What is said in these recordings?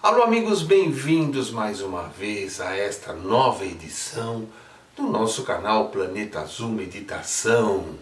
Alô amigos, bem-vindos mais uma vez a esta nova edição do nosso canal Planeta Azul Meditação.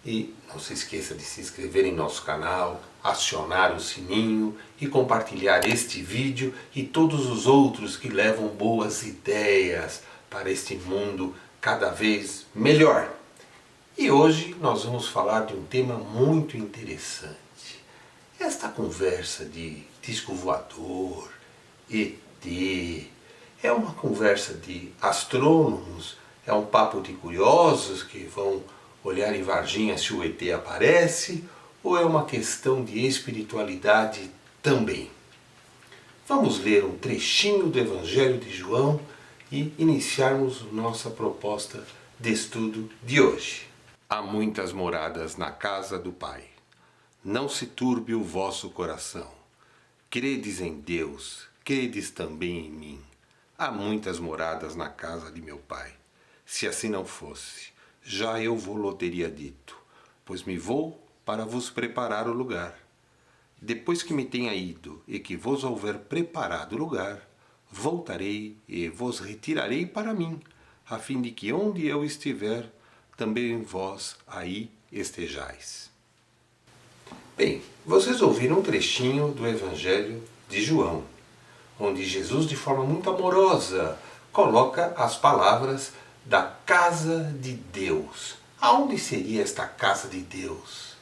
E não se esqueça de se inscrever em nosso canal, acionar o sininho e compartilhar este vídeo e todos os outros que levam boas ideias para este mundo cada vez melhor. E hoje nós vamos falar de um tema muito interessante. Esta conversa de disco voador, ET, é uma conversa de astrônomos, é um papo de curiosos que vão olhar em Varginha se o ET aparece, ou é uma questão de espiritualidade também? Vamos ler um trechinho do Evangelho de João e iniciarmos nossa proposta de estudo de hoje. Há muitas moradas na casa do Pai. Não se turbe o vosso coração. Credes em Deus, credes também em mim. Há muitas moradas na casa de meu Pai. Se assim não fosse, já eu vou-lo teria dito, pois me vou para vos preparar o lugar. Depois que me tenha ido e que vos houver preparado o lugar, voltarei e vos retirarei para mim, a fim de que onde eu estiver, também vós aí estejais. Bem, vocês ouviram um trechinho do Evangelho de João, onde Jesus, de forma muito amorosa, coloca as palavras da casa de Deus. Aonde seria esta casa de Deus?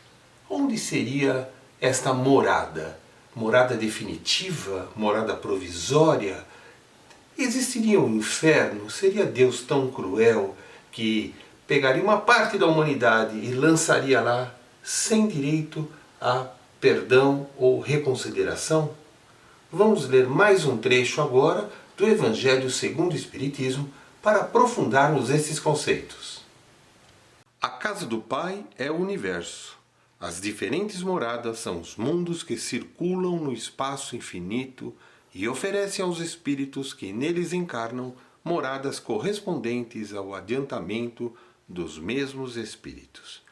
Onde seria esta morada? Morada definitiva? Morada provisória? Existiria um inferno? Seria Deus tão cruel que pegaria uma parte da humanidade e lançaria lá sem direito a perdão ou reconsideração? Vamos ler mais um trecho agora do Evangelho segundo o Espiritismo para aprofundarmos esses conceitos. A casa do Pai é o universo. As diferentes moradas são os mundos que circulam no espaço infinito e oferecem aos espíritos que neles encarnam moradas correspondentes ao adiantamento dos mesmos espíritos.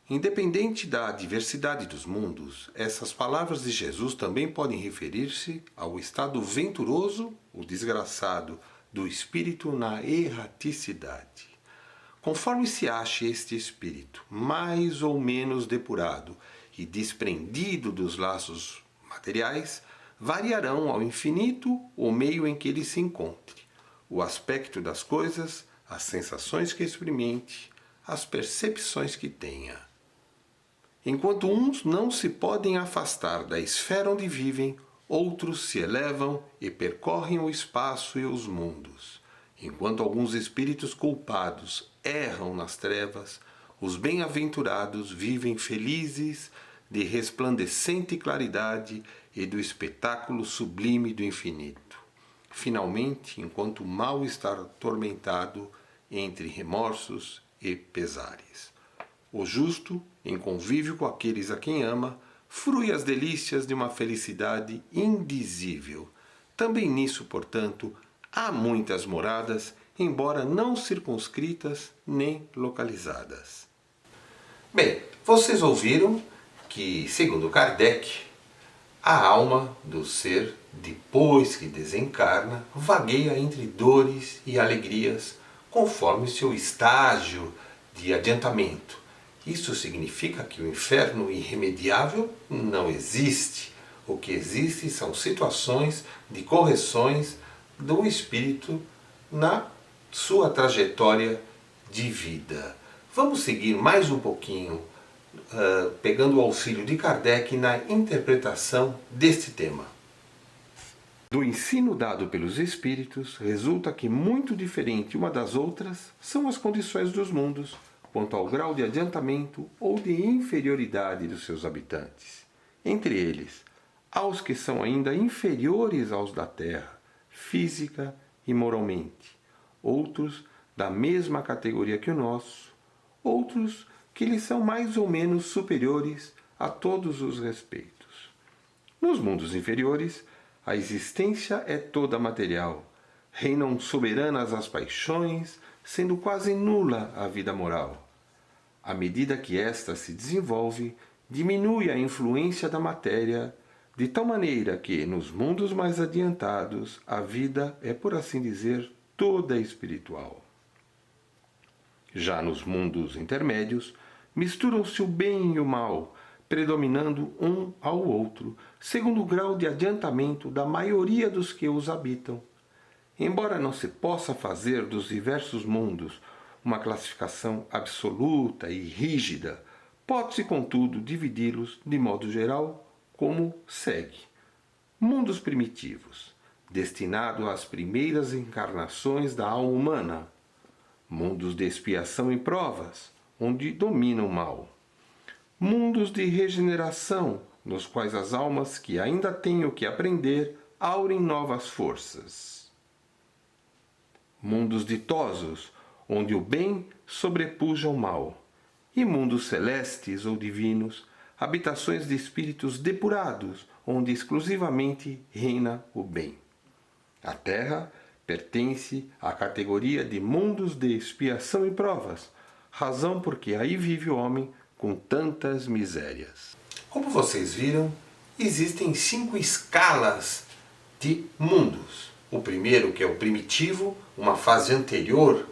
Independente da diversidade dos mundos, essas palavras de Jesus também podem referir-se ao estado venturoso, o desgraçado, do espírito na erraticidade. Conforme se ache este espírito mais ou menos depurado e desprendido dos laços materiais, variarão ao infinito o meio em que ele se encontre, o aspecto das coisas, as sensações que experimente, as percepções que tenha. Enquanto uns não se podem afastar da esfera onde vivem, outros se elevam e percorrem o espaço e os mundos. Enquanto alguns espíritos culpados erram nas trevas, os bem-aventurados vivem felizes de resplandecente claridade e do espetáculo sublime do infinito. Finalmente, enquanto o mal está atormentado entre remorsos e pesares. O justo, em convívio com aqueles a quem ama, frui as delícias de uma felicidade indizível. Também nisso, portanto, há muitas moradas, embora não circunscritas nem localizadas. Bem, vocês ouviram que, segundo Kardec, a alma do ser, depois que desencarna, vagueia entre dores e alegrias, conforme seu estágio de adiantamento. Isso significa que o inferno irremediável não existe. O que existe são situações de correções do espírito na sua trajetória de vida. Vamos seguir mais um pouquinho, pegando o auxílio de Kardec na interpretação deste tema. Do ensino dado pelos espíritos, resulta que muito diferente uma das outras são as condições dos mundos, quanto ao grau de adiantamento ou de inferioridade dos seus habitantes. Entre eles, há os que são ainda inferiores aos da Terra, física e moralmente, outros da mesma categoria que o nosso, outros que lhes são mais ou menos superiores a todos os respeitos. Nos mundos inferiores, a existência é toda material, reinam soberanas as paixões, sendo quase nula a vida moral. À medida que esta se desenvolve, diminui a influência da matéria, de tal maneira que, nos mundos mais adiantados, a vida é, por assim dizer, toda espiritual. Já nos mundos intermédios, misturam-se o bem e o mal, predominando um ao outro, segundo o grau de adiantamento da maioria dos que os habitam. Embora não se possa fazer dos diversos mundos uma classificação absoluta e rígida, pode-se, contudo, dividi-los, de modo geral, como segue. Mundos primitivos, destinado às primeiras encarnações da alma humana. Mundos de expiação e provas, onde domina o mal. Mundos de regeneração, nos quais as almas que ainda têm o que aprender aurem novas forças. Mundos ditosos, onde o bem sobrepuja o mal. E mundos celestes ou divinos, habitações de espíritos depurados, onde exclusivamente reina o bem. A Terra pertence à categoria de mundos de expiação e provas, razão porque aí vive o homem com tantas misérias. Como vocês viram, existem 5 escalas de mundos. O primeiro, que é o primitivo, uma fase anterior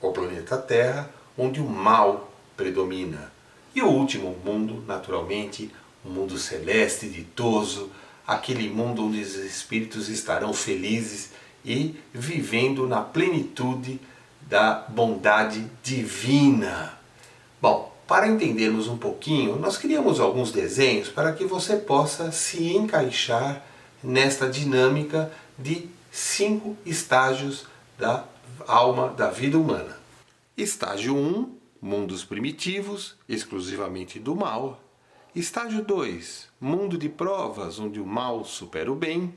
ao planeta Terra, onde o mal predomina. E o último mundo, naturalmente, o mundo celeste, ditoso, aquele mundo onde os espíritos estarão felizes e vivendo na plenitude da bondade divina. Bom, para entendermos um pouquinho, nós criamos alguns desenhos para que você possa se encaixar nesta dinâmica de 5 estágios da alma, da vida humana. Estágio 1, mundos primitivos, exclusivamente do mal. Estágio 2, mundo de provas, onde o mal supera o bem.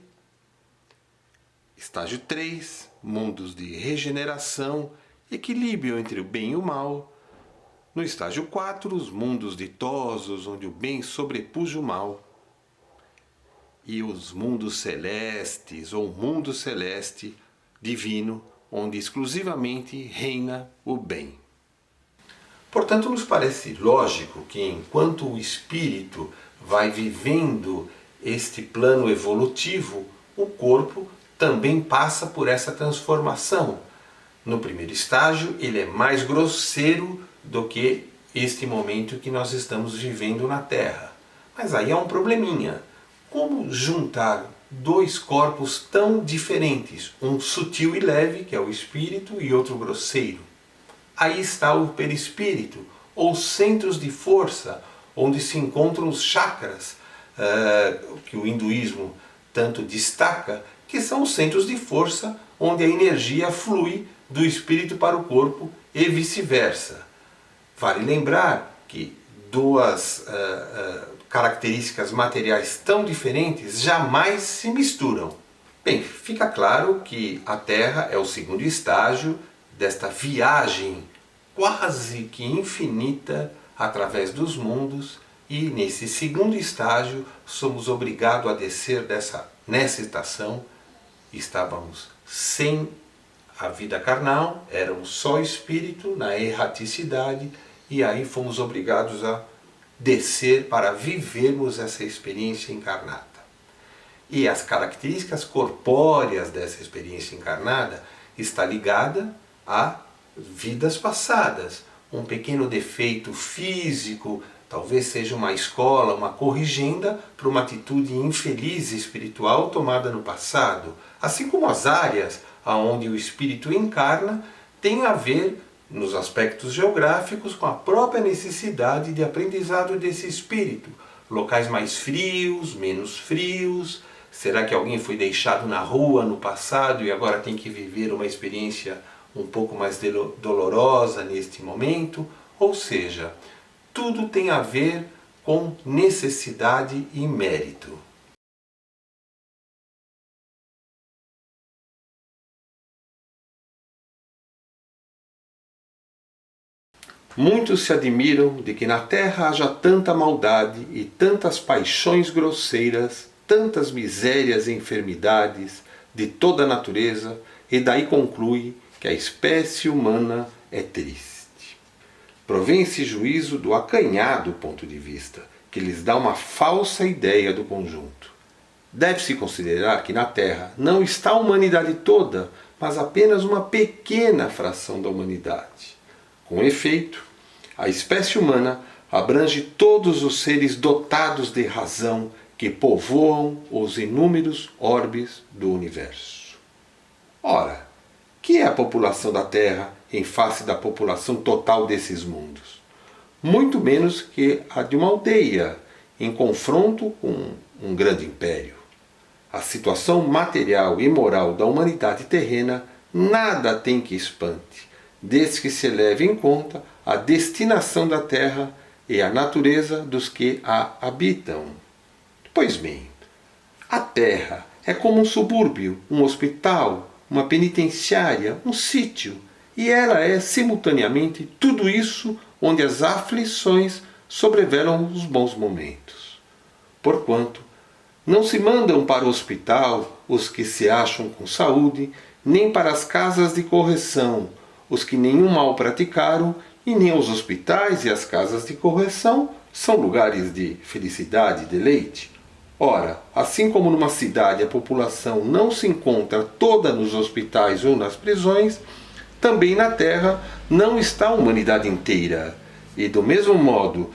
Estágio 3, mundos de regeneração, equilíbrio entre o bem e o mal. No estágio 4, os mundos ditosos, onde o bem sobrepuja o mal. E os mundos celestes, ou mundo celeste divino, onde exclusivamente reina o bem. Portanto, nos parece lógico que enquanto o espírito vai vivendo este plano evolutivo, o corpo também passa por essa transformação. No primeiro estágio, ele é mais grosseiro do que este momento que nós estamos vivendo na Terra. Mas aí há um probleminha. Como juntar 2 corpos tão diferentes, um sutil e leve, que é o espírito, e outro grosseiro? Aí está o perispírito, ou centros de força, onde se encontram os chakras, que o hinduísmo tanto destaca, que são os centros de força onde a energia flui do espírito para o corpo e vice-versa. Vale lembrar que 2 características materiais tão diferentes jamais se misturam. Bem, fica claro que a Terra é o segundo estágio desta viagem quase que infinita através dos mundos, e nesse segundo estágio somos obrigados a descer nessa estação. Estávamos sem a vida carnal, éramos só espírito na erraticidade, e aí fomos obrigados a descer para vivermos essa experiência encarnada. E as características corpóreas dessa experiência encarnada está ligada a vidas passadas. Um pequeno defeito físico, talvez seja uma escola, uma corrigenda para uma atitude infeliz espiritual tomada no passado. Assim como as áreas onde o espírito encarna têm a ver, nos aspectos geográficos, com a própria necessidade de aprendizado desse espírito. Locais mais frios, menos frios. Será que alguém foi deixado na rua no passado e agora tem que viver uma experiência um pouco mais dolorosa neste momento? Ou seja, tudo tem a ver com necessidade e mérito. Muitos se admiram de que na Terra haja tanta maldade e tantas paixões grosseiras, tantas misérias e enfermidades de toda a natureza, e daí conclui que a espécie humana é triste. Provém esse juízo do acanhado ponto de vista, que lhes dá uma falsa ideia do conjunto. Deve-se considerar que na Terra não está a humanidade toda, mas apenas uma pequena fração da humanidade. Com efeito, a espécie humana abrange todos os seres dotados de razão que povoam os inúmeros orbes do universo. Ora, que é a população da Terra em face da população total desses mundos? Muito menos que a de uma aldeia em confronto com um grande império. A situação material e moral da humanidade terrena nada tem que espante, desde que se leve em conta a destinação da Terra e a natureza dos que a habitam. Pois bem, a Terra é como um subúrbio, um hospital, uma penitenciária, um sítio, e ela é simultaneamente tudo isso onde as aflições sobrevelam os bons momentos. Porquanto, não se mandam para o hospital os que se acham com saúde, nem para as casas de correção os que nenhum mal praticaram, e nem os hospitais e as casas de correção são lugares de felicidade e deleite. Ora, assim como numa cidade a população não se encontra toda nos hospitais ou nas prisões, também na Terra não está a humanidade inteira. E do mesmo modo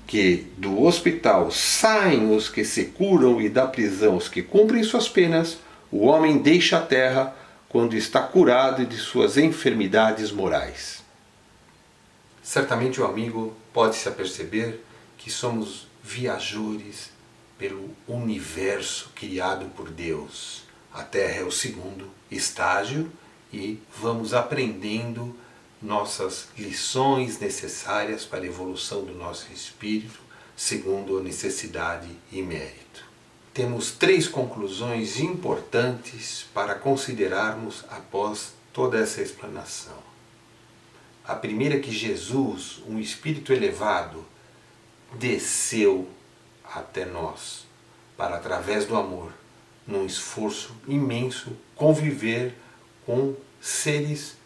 que do hospital saem os que se curam e da prisão os que cumprem suas penas, o homem deixa a Terra quando está curado de suas enfermidades morais. Certamente o amigo pode se aperceber que somos viajores pelo universo criado por Deus. A Terra é o segundo estágio e vamos aprendendo nossas lições necessárias para a evolução do nosso espírito, segundo a necessidade e mérito. Temos 3 conclusões importantes para considerarmos após toda essa explanação. A primeira é que Jesus, um espírito elevado, desceu até nós para, através do amor, num esforço imenso, conviver com seres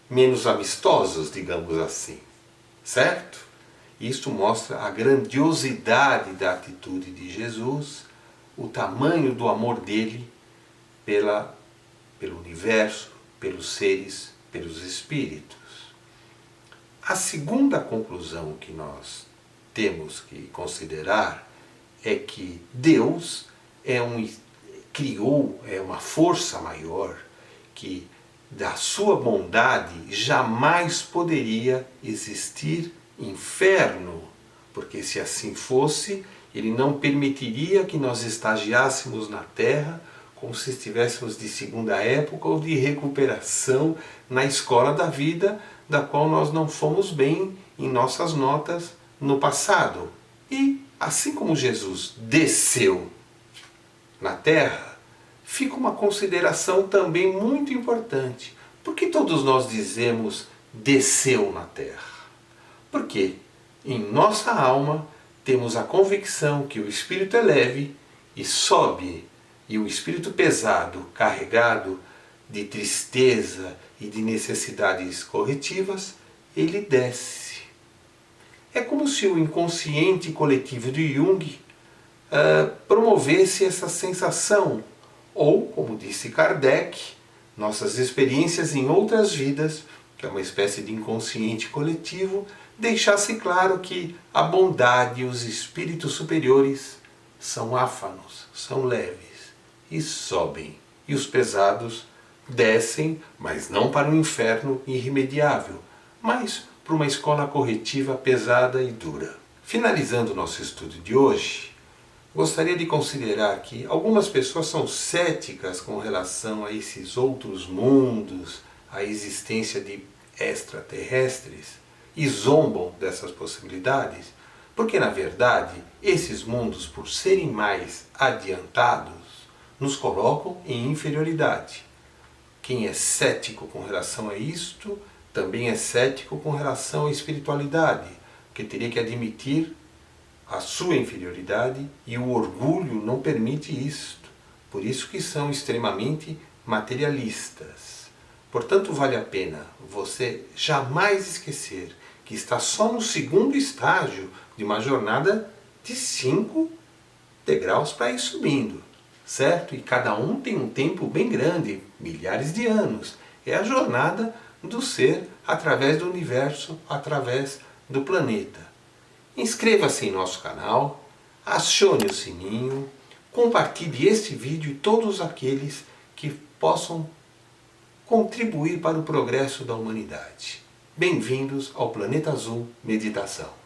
menos amistosos, digamos assim. Certo? Isto mostra a grandiosidade da atitude de Jesus, o tamanho do amor dele pelo universo, pelos seres, pelos espíritos. A segunda conclusão que nós temos que considerar é que Deus criou uma força maior que da sua bondade jamais poderia existir inferno, porque se assim fosse, ele não permitiria que nós estagiássemos na Terra como se estivéssemos de segunda época ou de recuperação na escola da vida, da qual nós não fomos bem em nossas notas no passado. E assim como Jesus desceu na Terra, fica uma consideração também muito importante. Por que todos nós dizemos desceu na Terra? Porque em nossa alma temos a convicção que o espírito é leve e sobe, e o espírito pesado, carregado de tristeza e de necessidades corretivas, ele desce. É como se o inconsciente coletivo de Jung promovesse essa sensação, ou, como disse Kardec, nossas experiências em outras vidas, que é uma espécie de inconsciente coletivo, deixasse claro que a bondade e os espíritos superiores são áfanos, são leves e sobem, e os pesados descem, mas não para um inferno irremediável, mas para uma escola corretiva pesada e dura. Finalizando o nosso estudo de hoje, gostaria de considerar que algumas pessoas são céticas com relação a esses outros mundos, a existência de extraterrestres, e zombam dessas possibilidades, porque na verdade esses mundos, por serem mais adiantados, nos colocam em inferioridade. Quem é cético com relação a isto, também é cético com relação à espiritualidade, que teria que admitir a sua inferioridade, e o orgulho não permite isto. Por isso que são extremamente materialistas. Portanto, vale a pena você jamais esquecer que está só no segundo estágio de uma jornada de 5 degraus para ir subindo. certo? E cada um tem um tempo bem grande, milhares de anos. É a jornada do ser através do universo, através do planeta. Inscreva-se em nosso canal, acione o sininho, compartilhe este vídeo e todos aqueles que possam contribuir para o progresso da humanidade. Bem-vindos ao Planeta Azul Meditação.